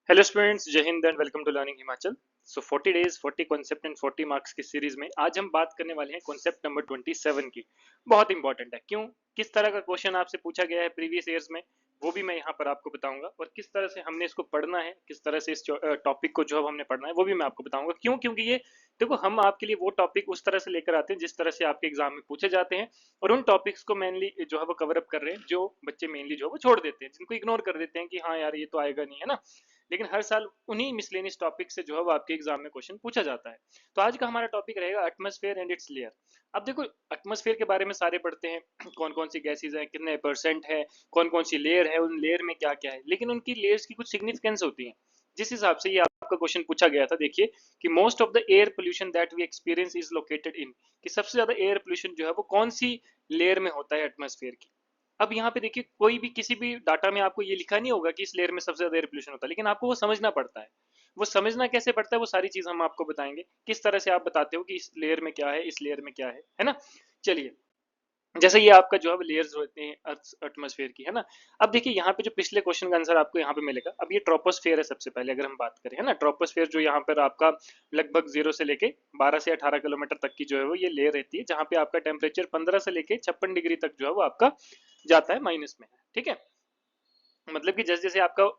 Hello students, जय हिंद and welcome to learning Himachal. So 40 days 40 concept and 40 marks की series में आज हम बात करने वाले हैं कॉन्सेप्ट नंबर 27 की। बहुत इंपॉर्टेंट है। क्यों? किस तरह का क्वेश्चन आपसे पूछा गया है प्रीवियस ईयर्स में, वो भी मैं यहाँ पर आपको बताऊंगा, और किस तरह से हमने इसको पढ़ना है, किस तरह से इस टॉपिक को जो अब हमने पढ़ना है वो भी मैं आपको बताऊंगा। क्यों? क्योंकि ये देखो, हम आपके लिए वो टॉपिक उस तरह से लेकर आते हैं जिस तरह से आपके एग्जाम में पूछे जाते हैं, और उन टॉपिक्स को मेनली जो है वो कवर अप कर रहे हैं जो बच्चे मेनली जो है वो छोड़ देते हैं, जिनको इग्नोर कर देते हैं कि हाँ यार ये तो आएगा नहीं, है ना। लेकिन हर साल उन्हीं मिसलेनियस टॉपिक से जो है वो आपके एग्जाम में क्वेश्चन पूछा जाता है। तो आज का हमारा टॉपिक रहेगा एटमॉस्फेयर एंड इट्स लेयर। अब देखो, एटमॉस्फेयर के बारे में सारे पढ़ते हैं, कौन कौन सी गैसेज हैं, कितने परसेंट है, कौन कौन सी लेयर है, उन लेयर में क्या क्या है, लेकिन उनकी लेयर्स की कुछ सिग्निफिकेंस होती है। जिस हिसाब से ये आपका क्वेश्चन पूछा गया था, देखिए कि most of the air pollution that we experience is located in, कि सबसे ज्यादा एयर पोल्यूशन जो है वो कौन सी लेयर में होता है एटमॉस्फेयर की। अब यहाँ पे देखिए, कोई भी किसी भी डाटा में आपको ये लिखा नहीं होगा कि इस लेयर में सबसे ज्यादा एयर पोल्यूशन होता है, लेकिन आपको वो समझना पड़ता है। वो समझना कैसे पड़ता है, वो सारी चीज हम आपको बताएंगे, किस तरह से आप बताते हो कि इस लेयर में क्या है, इस लेयर में क्या है ना। चलिए, जैसे ये आपका जो है लेयर्स होते हैं अर्थ एटमॉस्फेयर की, है ना। अब देखिए यहाँ पे जो पिछले क्वेश्चन का आंसर आपको यहाँ पे मिलेगा। अब ये ट्रोपोस्फेयर है सबसे पहले अगर हम बात करें, है ना। ट्रोपोस्फेयर जो यहाँ पर आपका लगभग 0 से लेके 12 से 18 किलोमीटर तक की जो है वो ये लेयर रहती है, जहाँ पे आपका टेम्परेचर 15 से लेके 56 डिग्री तक जो है वो आपका जाता है, माइनस में, ठीक है। मतलब कि जैसे जैसे आपका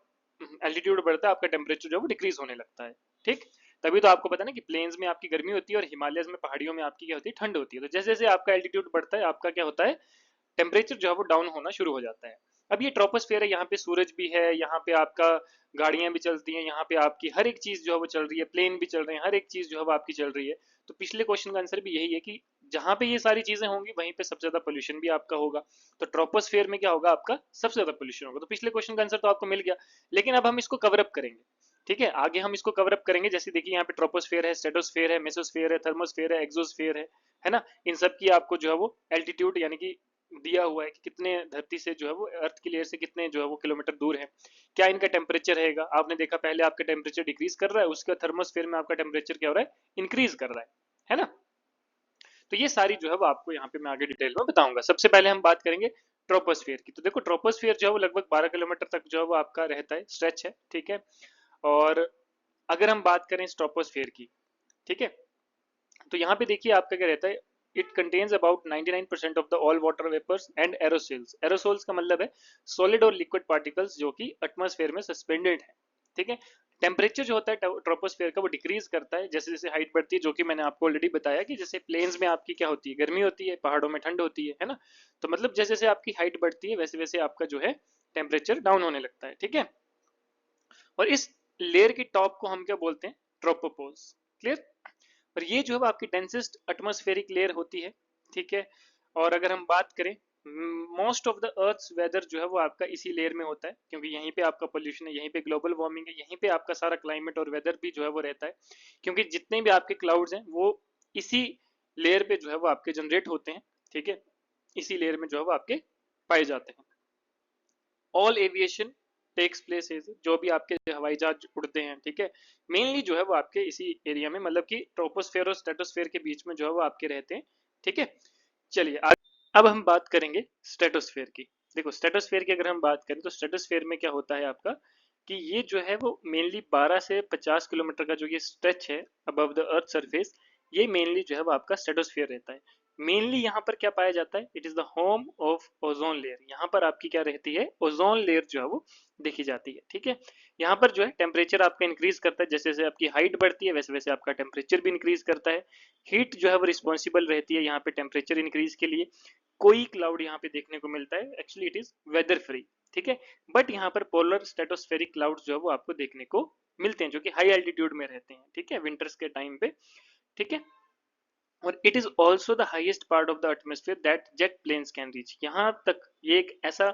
एल्टीट्यूड बढ़ता है, आपका टेम्परेचर जो है वो डिक्रीज होने लगता है, ठीक। तभी तो आपको पता है ना कि प्लेन्स में आपकी गर्मी होती है और हिमालयस में, पहाड़ियों में आपकी क्या होती है, ठंड होती है। तो जैसे जैसे आपका एल्टीट्यूड बढ़ता है, आपका क्या होता है, टेम्परेचर जो है वो डाउन होना शुरू हो जाता है। अब ये ट्रोपोस्फेयर है, यहाँ पे सूरज भी है, यहाँ पे आपका गाड़ियां भी चलती हैं, यहाँ पे आपकी हर एक चीज जो है वो चल रही है, प्लेन भी चल रहे हैं, हर एक चीज जो है वो आपकी चल रही है। तो पिछले क्वेश्चन का आंसर भी यही है कि जहां पे ये सारी चीजें होंगी वहीं पे सबसे ज्यादा पोल्यूशन भी आपका होगा। तो ट्रोपोस्फेयर में क्या होगा, आपका सबसे ज्यादा पोल्यूशन होगा। तो पिछले क्वेश्चन का आंसर तो आपको मिल गया, लेकिन अब हम इसको कवर अप करेंगे, ठीक है। आगे हम इसको कवर अप करेंगे। जैसे देखिए, यहाँ पे ट्रोपोस्फेयर है, स्ट्रेटोस्फेयर है, मेसोस्फेयर है, थर्मोस्फेयर है, एक्सोस्फेयर है ना। इन सब की आपको जो है वो एल्टीट्यूड यानी कि दिया हुआ है कि कितने धरती से जो है वो, अर्थ की लेयर से कितने जो है वो किलोमीटर दूर है, क्या इनका टेम्परेचर रहेगा। आपने देखा पहले आपका टेम्परेचर डिक्रीज कर रहा है, उसके थर्मोस्फेयर में आपका टेम्परेचर क्या हो रहा है, इंक्रीज कर रहा है ना। तो ये सारी जो है वो आपको यहाँ पे मैं आगे डिटेल में बताऊंगा। सबसे पहले हम बात करेंगे ट्रोपोस्फेयर की। तो देखो, ट्रोपोस्फेयर जो है वो लगभग 12 किलोमीटर तक जो है वो आपका रहता है, स्ट्रेच है, ठीक है। और अगर हम बात करें ट्रोपोस्फेयर की, ठीक है, तो यहाँ पे देखिए आपका क्या रहता है, it contains about 99% of the all water vapours and aerosols. Aerosols का मतलब है सॉलिड और लिक्विड पार्टिकल्स जो कि एटमॉस्फेयर में सस्पेंडेड है, ठीक है। टेम्परेचर जो होता है ट्रोपोस्फेयर का, वो डिक्रीज करता है जैसे जैसे हाइट बढ़ती है, जो कि मैंने आपको ऑलरेडी बताया कि जैसे प्लेन्स में आपकी क्या होती है, गर्मी होती है, पहाड़ों में ठंड होती है ना। तो मतलब जैसे जैसे आपकी हाइट बढ़ती है वैसे वैसे आपका जो है टेम्परेचर डाउन होने लगता है, ठीक है। और इस लेयर की टॉप को हम क्या बोलते हैं, ट्रोपोपोज। क्लियर। और ये जो है आपकी डेंसेस्ट एटमॉस्फेरिक लेयर होती है, ठीक है। और अगर हम बात करें, most of the earth's weather जो है वो आपका इसी लेयर में होता है, क्योंकि यहीं पे आपका पोल्यूशन है, यहीं पे ग्लोबल वार्मिंग है, यहीं पे आपका सारा क्लाइमेट और वेदर भी जो है वो रहता है। क्योंकि जितने भी आपके क्लाउड्स हैं वो इसी लेयर पे जो है वो आपके जनरेट होते हैं, ठीक है। इसी लेयर में जो है वो आपके पाए जाते हैं। ऑल एविएशन टेक्स प्लेस, जो भी आपके हवाई जहाज उड़ते हैं, ठीक है, मेनली जो है वो आपके इसी एरिया में, मतलब कि ट्रोपोस्फेयर और स्ट्रेटोस्फेयर के बीच में जो है वो आपके रहते हैं, ठीक है। चलिए अब हम बात करेंगे स्ट्रेटोस्फेयर की। देखो, स्ट्रेटोस्फेयर की अगर हम बात करें तो स्ट्रेटोस्फेयर में क्या होता है आपका, कि ये जो है वो मेनली 12 से 50 किलोमीटर का जो ये स्ट्रेच है अबव द अर्थ सरफेस, ये मेनली जो है वो आपका स्ट्रेटोस्फेयर रहता है। मेनली यहाँ पर क्या पाया जाता है, it is the home of ozone layer. यहाँ पर आपकी क्या रहती है, ओजोन लेयर जो है वो देखी जाती है, ठीक है। यहाँ पर जो है टेम्परेचर आपका इंक्रीज करता है, जैसे जैसे आपकी हाइट बढ़ती है वैसे वैसे आपका टेम्परेचर भी इंक्रीज करता है। हीट जो है वो रिस्पॉन्सिबल रहती है यहाँ पे टेम्परेचर इंक्रीज के लिए। कोई क्लाउड यहाँ पे देखने को मिलता है, actually it is whether free, ठीक है। बट यहाँ पर पोलर स्ट्रेटोस्फेरिक क्लाउड जो है वो आपको देखने को मिलते हैं, जो कि हाई एल्टीट्यूड में रहते हैं, ठीक है, विंटर्स के टाइम पे, ठीक है। और it is also the highest part of the atmosphere that jet planes can reach. यहाँ तक ये एक ऐसा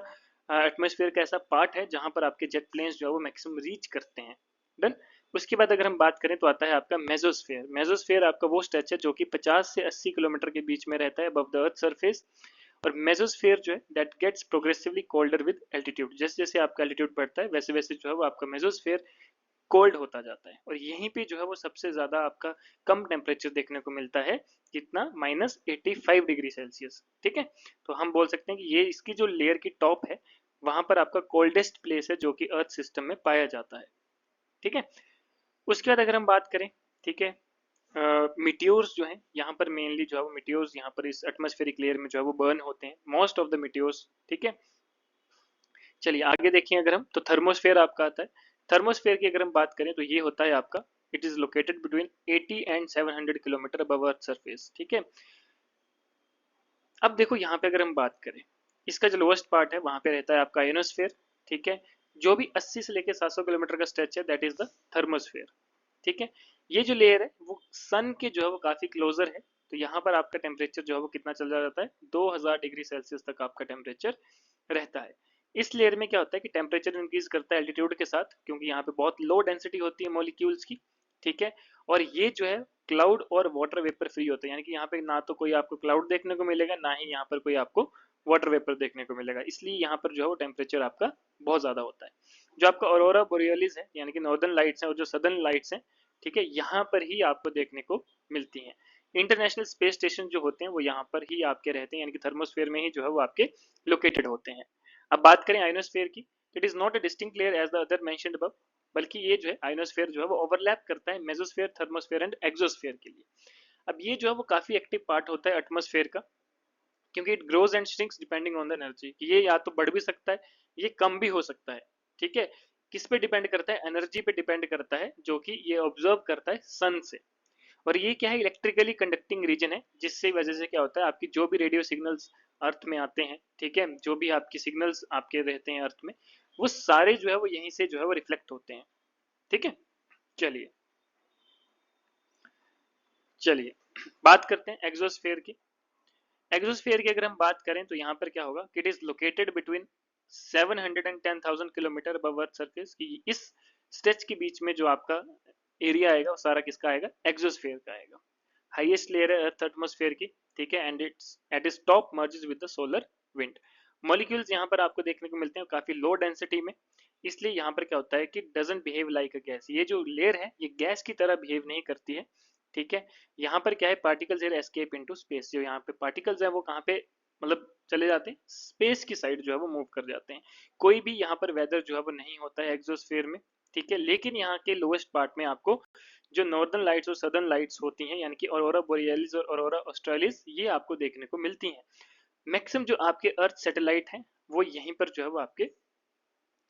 एटमोस्फेयर का ऐसा पार्ट है जहां पर आपके जेट प्लेन्स जो है वो मैक्सिमम रीच करते हैं। डन। उसके बाद अगर हम बात करें तो आता है आपका मेजोस्फेयर। मेजोस्फेयर आपका वो स्ट्रेच है जो कि 50 से 80 किलोमीटर के बीच में रहता है अबव द अर्थ सरफेस। और मेजोस्फेयर जो है that gets progressively colder with altitude. जैसे जैसे आपका एल्टीट्यूड बढ़ता है वैसे वैसे जो है वो आपका मेजोस्फेयर कोल्ड होता जाता है, और यहीं पे जो है वो सबसे ज्यादा आपका कम टेम्परेचर देखने को मिलता है, कितना, -85 डिग्री सेल्सियस, ठीक है। तो हम बोल सकते हैं कि ये इसकी जो लेयर की टॉप है, वहां पर आपका कोल्डेस्ट प्लेस है जो कि अर्थ सिस्टम में पाया जाता है। ठीक है। उसके बाद अगर हम बात करें, ठीक है, मिट्योर्स जो है यहाँ पर मेनली जो है वो मिट्योर्स यहाँ पर इस एटमॉस्फेरिक लेयर में जो है वो बर्न होते हैं, मोस्ट ऑफ द मिट्योर्स, ठीक है। चलिए आगे देखिए अगर हम, तो थर्मोस्फेयर आपका आता है। थर्मोस्फेयर की अगर हम बात करें तो ये होता है आपका, it is located between 80 and 700 kilometre above earth surface, ठीक है। अब देखो यहाँ पे अगर हम बात करें, इसका जो लोएस्ट पार्ट है वहां पे रहता है आपका आयोनोस्फेयर, ठीक है। जो भी 80 से लेकर 700 किलोमीटर का स्ट्रेच है दैट इज द थर्मोस्फेयर, ठीक है। ये जो लेयर है वो सन के जो है वो काफी क्लोजर है, तो यहाँ पर आपका टेम्परेचर जो है वो कितना चल जाता है, 2000 डिग्री सेल्सियस तक आपका टेम्परेचर रहता है। इस लेयर में क्या होता है कि टेम्परेचर इंक्रीज करता है एल्टीट्यूड के साथ, क्योंकि यहाँ पे बहुत लो डेंसिटी होती है मॉलिक्यूल्स की, ठीक है। और ये जो है क्लाउड और वाटर वेपर फ्री होते हैं, यानी कि यहाँ पे ना तो कोई आपको क्लाउड देखने को मिलेगा, ना ही यहाँ पर कोई आपको वाटर वेपर देखने को मिलेगा, इसलिए यहाँ पर जो है वो टेम्परेचर आपका बहुत ज्यादा होता है। जो आपका ऑरोरा बोरियलिस है यानी कि नॉर्दर्न लाइट्स है और जो सदर्न लाइट्स है, ठीक है, यहाँ पर ही आपको देखने को मिलती हैं। इंटरनेशनल स्पेस स्टेशन जो होते हैं वो यहाँ पर ही आपके रहते हैं, यानी कि थर्मोस्फेयर में ही जो है वो आपके लोकेटेड होते हैं। अब बात करें आयोनोस्फेयर की, it is not a distinct layer as the other mentioned above, बल्कि ये जो है आयोनोस्फेयर जो है वो ओवरलैप करता है मेसोस्फेयर, थर्मोस्फेयर एंड एक्सोस्फेयर के लिए। अब ये जो है वो काफी एक्टिव पार्ट होता है एटमोस्फेयर का, क्योंकि it grows and shrinks depending on the energy, ये या तो बढ़ भी सकता है, ये कम भी हो सकता है, ठीक है। किस पे डिपेंड करता है, एनर्जी पे डिपेंड करता है जो कि ये ऑब्जर्व करता है सन से। और ये क्या है, इलेक्ट्रिकली कंडक्टिंग रीजन है, जिससे वजह से क्या होता है आपकी जो भी रेडियो सिग्नल्स अर्थ में आते हैं, ठीक है, जो भी आपकी सिग्नल्स आपके रहते हैं अर्थ में, वो सारे जो है वो यहीं से जो है वो रिफ्लेक्ट होते हैं, ठीक है। चलिए चलिए बात करते हैं एक्सोस्फेयर की। एक्सोस्फेयर की अगर हम बात करें तो यहाँ पर क्या होगा कि it is located between 710,000 kilometre above earth surface, की इस स्ट्रेच के बीच में जो आपका एरिया आएगा वो सारा किसका आएगा, एक्सोस्फेयर का आएगा। हाईएस्ट लेयर है अर्थ एटमोस्फेयर की, ठीक है, and its at is top merges with the solar wind. Molecules यहाँ पर आपको देखने को मिलते हैं काफी लो डेंसिटी में, इसलिए यहाँ पर क्या होता है कि doesn't behave like a gas, ये जो लेयर है ये गैस की तरह बिहेव नहीं करती है, ठीक है। यहाँ पर क्या है, पार्टिकल्स एस्केप इनटू स्पेस, जो यहाँ पे पार्टिकल्स है वो कहाँ पे मतलब चले जाते हैं, स्पेस की साइड जो है वो मूव कर जाते हैं। कोई भी यहाँ पर वेदर जो है वो नहीं होता है एक्सोस्फेयर में, ठीक है। लेकिन यहाँ के लोएस्ट पार्ट में आपको जो नॉर्दर्न लाइट्स और सदर्न लाइट्स होती हैं, यानी कि ऑरोरा बोरियलिस और ऑरोरा ऑस्ट्रेलिस, ये आपको देखने को मिलती हैं। मैक्सिमम जो आपके अर्थ सैटेलाइट हैं वो यहीं पर जो है वो आपके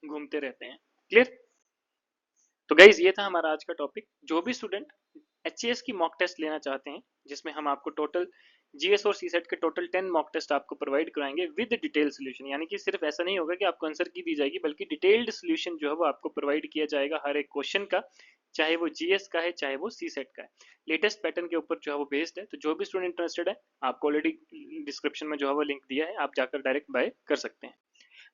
घूमते रहते हैं। क्लियर। तो गाइज ये था हमारा आज का टॉपिक। जो भी स्टूडेंट एचएएस की मॉक टेस्ट लेना चाहते हैं, जिसमें हम आपको टोटल जीएस और सीसेट के टोटल 10 मॉक टेस्ट आपको प्रोवाइड कराएंगे विद डिटेल सोल्यूशन, यानी कि सिर्फ ऐसा नहीं होगा कि आपको आंसर की दी जाएगी, बल्कि डिटेल्ड सोल्यूशन जो है वो आपको प्रोवाइड किया जाएगा हर एक क्वेश्चन का, चाहे वो जीएस का है चाहे वो सीसेट का है। लेटेस्ट पैटर्न के ऊपर जो है वो बेस्ड है, तो जो भी स्टूडेंट इंटरेस्टेड है आपको ऑलरेडी डिस्क्रिप्शन में जो है वो लिंक दिया है, आप जाकर डायरेक्ट बाय कर सकते हैं।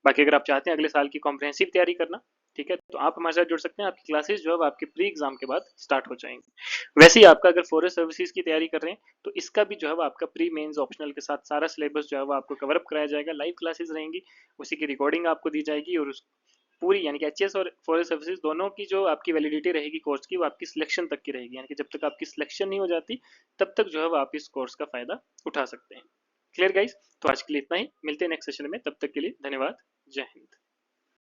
बाकी अगर आप चाहते हैं अगले साल की कॉम्प्रहेंसिव तैयारी करना, ठीक है, तो आप हमारे साथ जुड़ सकते हैं। आपकी क्लासेस जो है आपके प्री एग्जाम के बाद स्टार्ट हो जाएंगी। वैसे ही आपका अगर फॉरेस्ट सर्विसेज की तैयारी कर रहे हैं तो इसका भी जो है आपका प्री मेंस ऑप्शनल के साथ सारा सिलेबस जो है आपको कवर अप कराया जाएगा, लाइव क्लासेस रहेंगी, उसी की रिकॉर्डिंग आपको दी जाएगी, और उस पूरी यानी कि एचएस और फॉरेस्ट सर्विसेज दोनों की जो आपकी वैलिडिटी रहेगी कोर्स की, वो आपकी सिलेक्शन तक की रहेगी, यानी कि जब तक आपकी सिलेक्शन नहीं हो जाती तब तक जो है आप इस कोर्स का फायदा उठा सकते हैं। Clear guys. तो आज के लिए इतना ही, मिलते हैं नेक्स्ट सेशन में, तब तक के लिए धन्यवाद। जय हिंद।